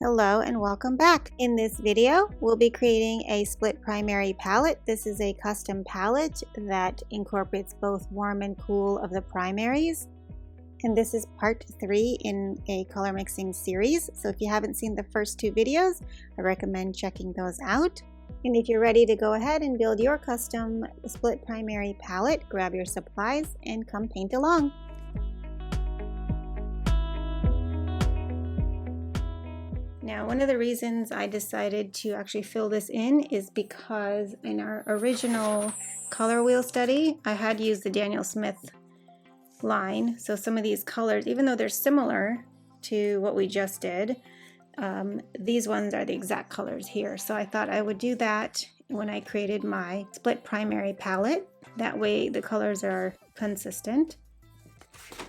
Hello and welcome back. In this video, we'll be creating a split primary palette. This is a custom palette that incorporates both warm and cool of the primaries. And this is part 3 in a color mixing series. So if you haven't seen the first 2 videos, I recommend checking those out. And if you're ready to go ahead and build your custom split primary palette, grab your supplies and come paint along. Now, one of the reasons I decided to actually fill this in is because in our original color wheel study, I had used the Daniel Smith line. So some of these colors, even though they're similar to what we just did, these ones are the exact colors here. So I thought I would do that when I created my split primary palette. That way the colors are consistent.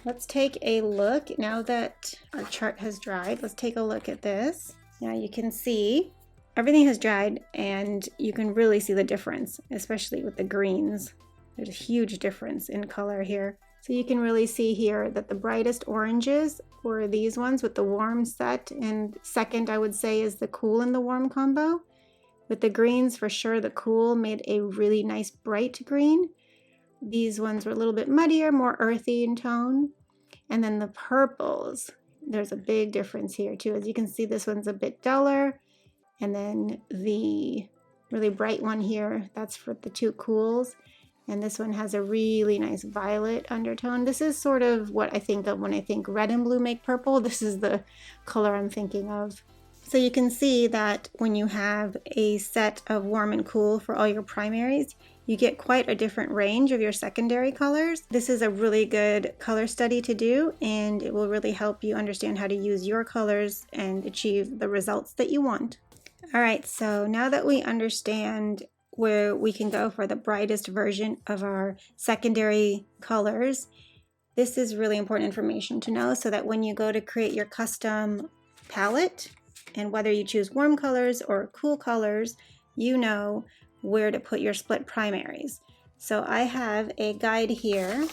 Let's take a look. Now that our chart has dried, let's take a look at this. Now you can see everything has dried and you can really see the difference, especially with the greens. There's a huge difference in color here. So you can really see here that the brightest oranges were these ones with the warm set, and second I would say is the cool and the warm combo. With the greens, for sure the cool made a really nice bright green. These ones were a little bit muddier, more earthy in tone. And then the purples, there's a big difference here too. As you can see, this one's a bit duller. And then the really bright one here, that's for the 2 cools. And this one has a really nice violet undertone. This is sort of what I think of when I think red and blue make purple. This is the color I'm thinking of. So you can see that when you have a set of warm and cool for all your primaries, you get quite a different range of your secondary colors. This is a really good color study to do, and it will really help you understand how to use your colors and achieve the results that you want. All right, so now that we understand where we can go for the brightest version of our secondary colors, this is really important information to know so that when you go to create your custom palette, and whether you choose warm colors or cool colors, you know where to put your split primaries. So I have a guide here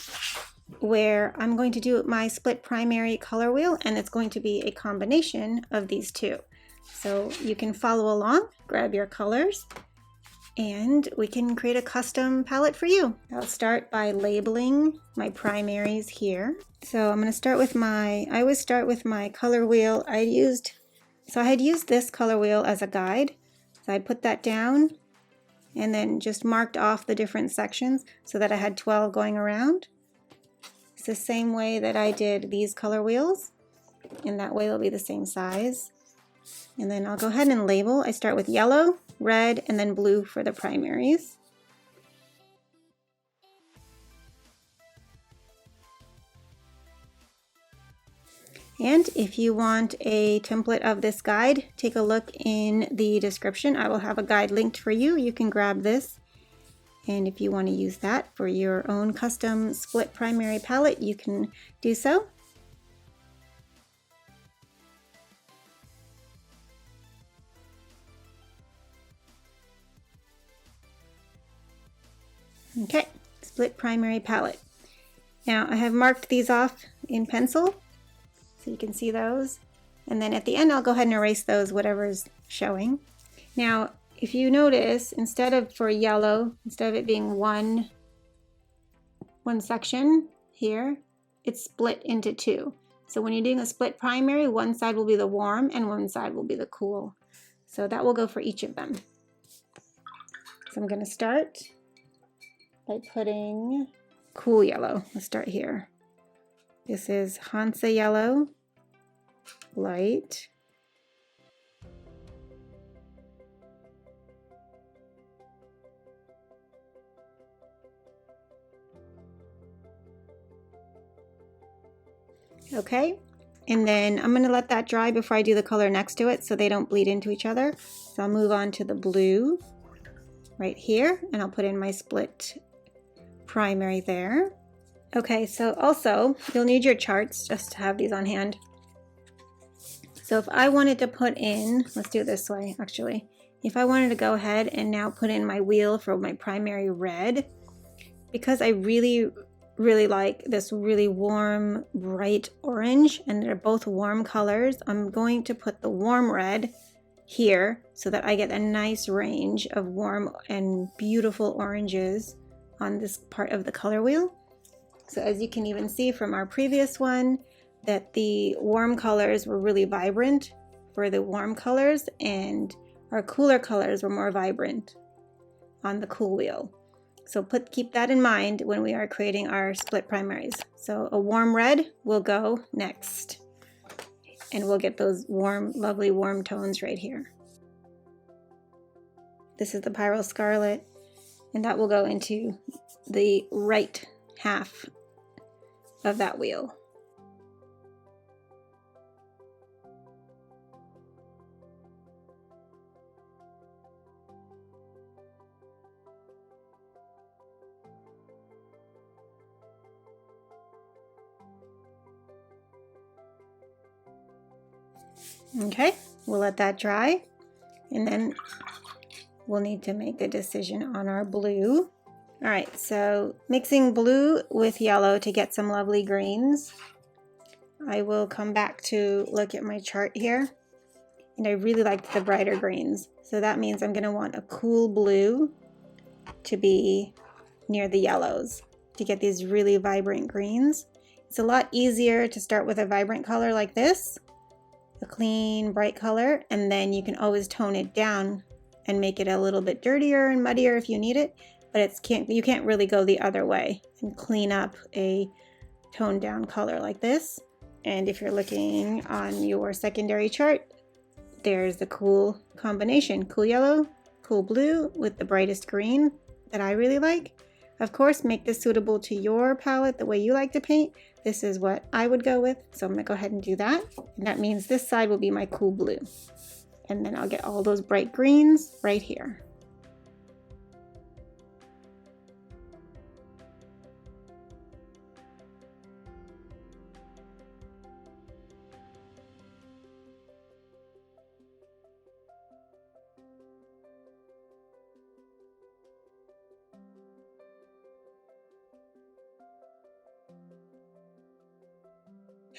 where I'm going to do my split primary color wheel, and it's going to be a combination of these 2. So you can follow along, grab your colors, and we can create a custom palette for you. I'll start by labeling my primaries here. So I'm going to start with I always start with my color wheel. I had used this color wheel as a guide. So I put that down and then just marked off the different sections so that I had 12 going around. It's the same way that I did these color wheels, and that way they'll be the same size. And then I'll go ahead and label. I start with yellow, red, and then blue for the primaries. And if you want a template of this guide, take a look in the description. I will have a guide linked for you. You can grab this. And if you want to use that for your own custom split primary palette, you can do so. Okay, split primary palette. Now I have marked these off in pencil, so you can see those. And then at the end, I'll go ahead and erase those, whatever is showing. Now, if you notice, instead of it being one section here, it's split into 2. So when you're doing a split primary, one side will be the warm and one side will be the cool. So that will go for each of them. So I'm going to start by putting cool yellow. Let's start here. This is Hansa yellow, light. Okay, and then I'm going to let that dry before I do the color next to it so they don't bleed into each other. So I'll move on to the blue right here, and I'll put in my split primary there. Okay, so also you'll need your charts just to have these on hand. So if I wanted to put in, let's do it this way actually. If I wanted to go ahead and now put in my wheel for my primary red, because I really really like this really warm, bright orange, and they're both warm colors. I'm going to put the warm red here so that I get a nice range of warm and beautiful oranges on this part of the color wheel. So as you can even see from our previous one, that the warm colors were really vibrant for the warm colors, and our cooler colors were more vibrant on the cool wheel. So keep that in mind when we are creating our split primaries. So a warm red will go next, and we'll get those warm, lovely warm tones right here. This is the Pyrrole Scarlet, and that will go into the right half of that wheel. Okay, we'll let that dry, and then we'll need to make a decision on our blue. All right, so mixing blue with yellow to get some lovely greens. I will come back to look at my chart here, and I really liked the brighter greens. So that means I'm gonna want a cool blue to be near the yellows to get these really vibrant greens. It's a lot easier to start with a vibrant color like this, a clean, bright color, and then you can always tone it down and make it a little bit dirtier and muddier if you need it, but you can't really go the other way and clean up a toned down color like this. And if you're looking on your secondary chart, there's the cool combination, cool yellow, cool blue with the brightest green that I really like. Of course, make this suitable to your palette, the way you like to paint. This is what I would go with, so I'm gonna go ahead and do that. And that means this side will be my cool blue. And then I'll get all those bright greens right here.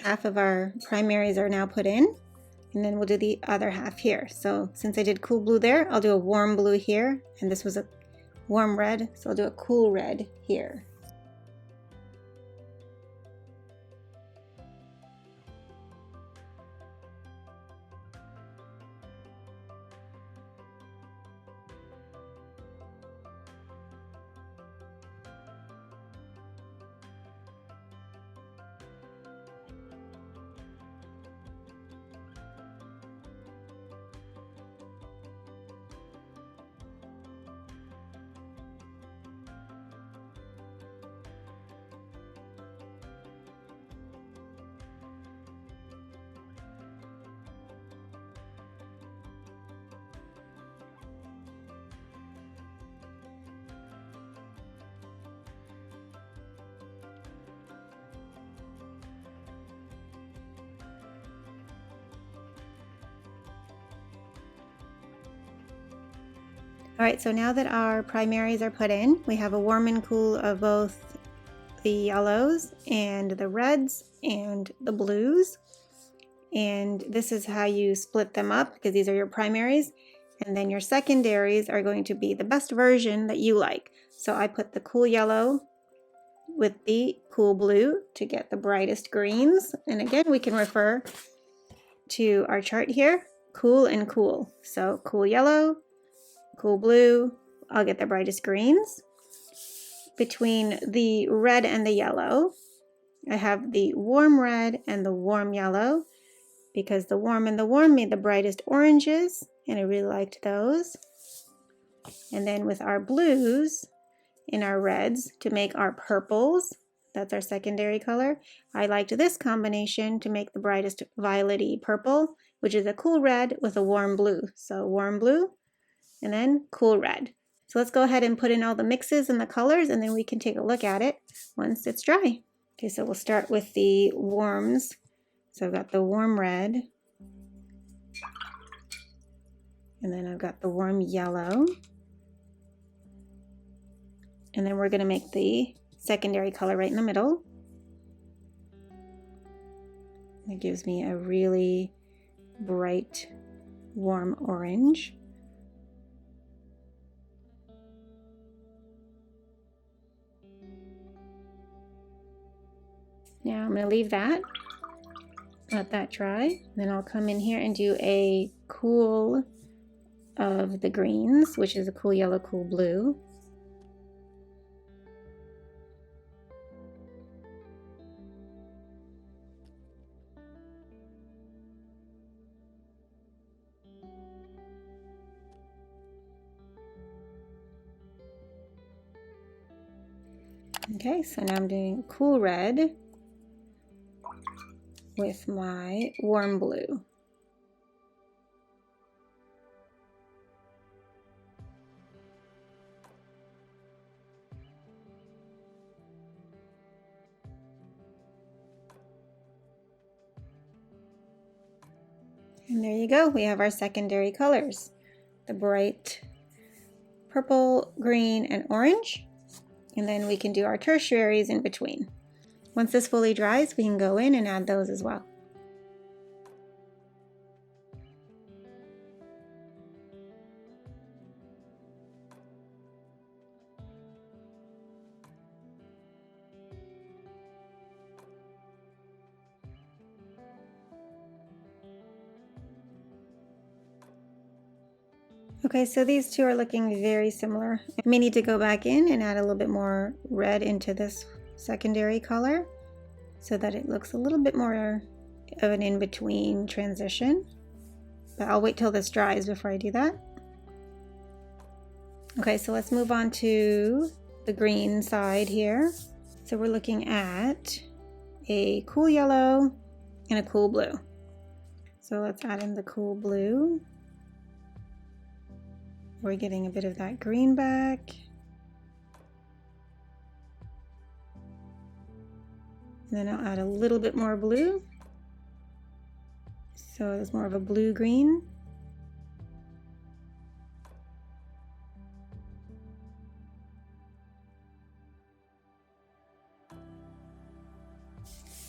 Half of our primaries are now put in, and then we'll do the other half here. So since I did cool blue there, I'll do a warm blue here, and this was a warm red, so I'll do a cool red here. All right, so now that our primaries are put in, we have a warm and cool of both the yellows and the reds and the blues. And this is how you split them up, because these are your primaries. And then your secondaries are going to be the best version that you like. So I put the cool yellow with the cool blue to get the brightest greens. And again, we can refer to our chart here, cool and cool. So cool yellow, cool blue, I'll get the brightest greens. Between the red and the yellow, I have the warm red and the warm yellow, because the warm and the warm made the brightest oranges, and I really liked those. And then with our blues and our reds to make our purples, that's our secondary color, I liked this combination to make the brightest violety purple, which is a cool red with a warm blue. So warm blue and then cool red. So let's go ahead and put in all the mixes and the colors, and then we can take a look at it once it's dry. Okay, so we'll start with the warms. So I've got the warm red, and then I've got the warm yellow, and then we're going to make the secondary color right in the middle. It gives me a really bright, warm orange. Now I'm going to leave that, let that dry. Then I'll come in here and do a cool of the greens, which is a cool yellow, cool blue. Okay, so now I'm doing cool red with my warm blue. And there you go, we have our secondary colors. The bright purple, green, and orange. And then we can do our tertiaries in between. Once this fully dries, we can go in and add those as well. Okay, so these two are looking very similar. I may need to go back in and add a little bit more red into this secondary color so that it looks a little bit more of an in-between transition. But I'll wait till this dries before I do that. Okay, so let's move on to the green side here. So we're looking at a cool yellow and a cool blue. So let's add in the cool blue. We're getting a bit of that green back. And then I'll add a little bit more blue. So it's more of a blue-green.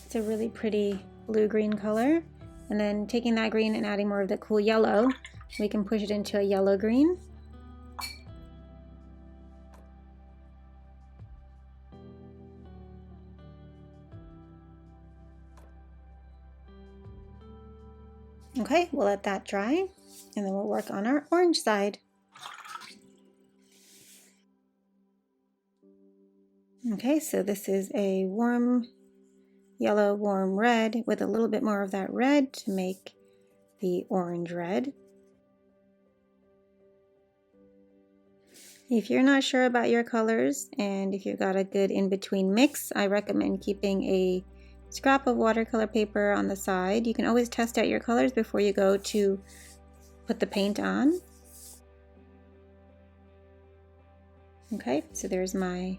It's a really pretty blue-green color. And then taking that green and adding more of the cool yellow, we can push it into a yellow-green. Okay, we'll let that dry, and then we'll work on our orange side. Okay, so this is a warm yellow, warm red with a little bit more of that red to make the orange red. If you're not sure about your colors and if you've got a good in-between mix, I recommend keeping a scrap of watercolor paper on the side. You can always test out your colors before you go to put the paint on. Okay, so there's my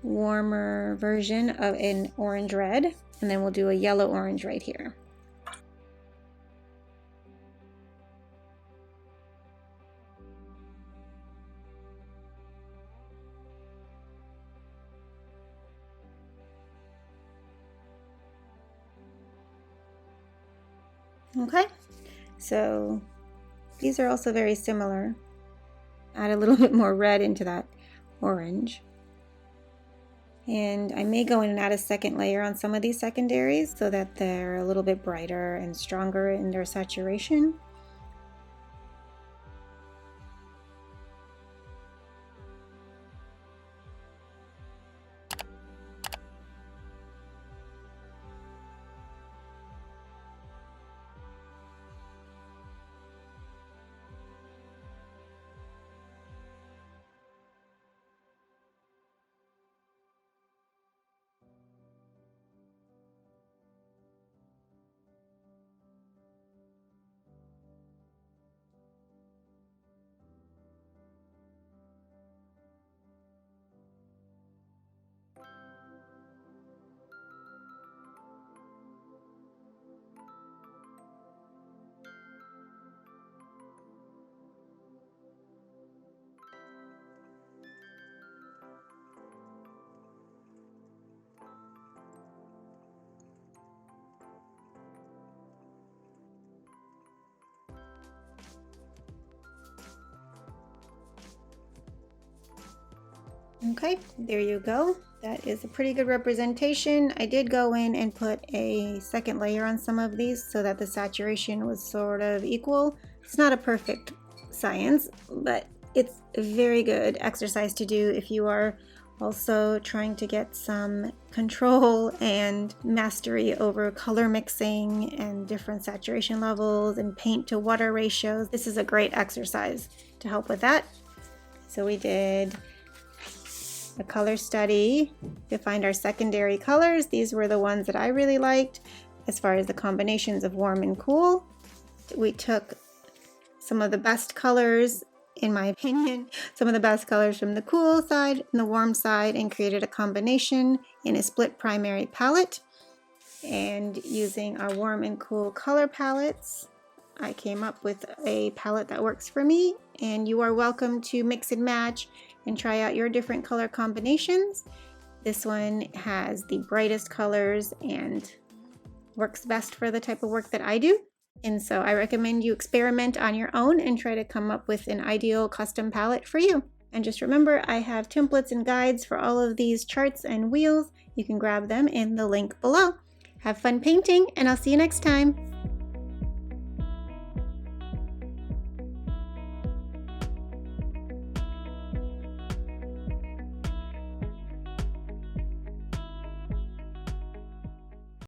warmer version of an orange red, and then we'll do a yellow orange right here. Okay, so these are also very similar. Add a little bit more red into that orange. And I may go in and add a second layer on some of these secondaries so that they're a little bit brighter and stronger in their saturation. Okay, there you go. That is a pretty good representation. I did go in and put a second layer on some of these so that the saturation was sort of equal. It's not a perfect science, but it's a very good exercise to do if you are also trying to get some control and mastery over color mixing and different saturation levels and paint to water ratios. This is a great exercise to help with that. So we did a color study to find our secondary colors. These were the ones that I really liked as far as the combinations of warm and cool. We took some of the best colors, in my opinion, some of the best colors from the cool side and the warm side, and created a combination in a split primary palette. And using our warm and cool color palettes, I came up with a palette that works for me, and you are welcome to mix and match and try out your different color combinations. This one has the brightest colors and works best for the type of work that I do. And so I recommend you experiment on your own and try to come up with an ideal custom palette for you. And just remember, I have templates and guides for all of these charts and wheels. You can grab them in the link below. Have fun painting, and I'll see you next time.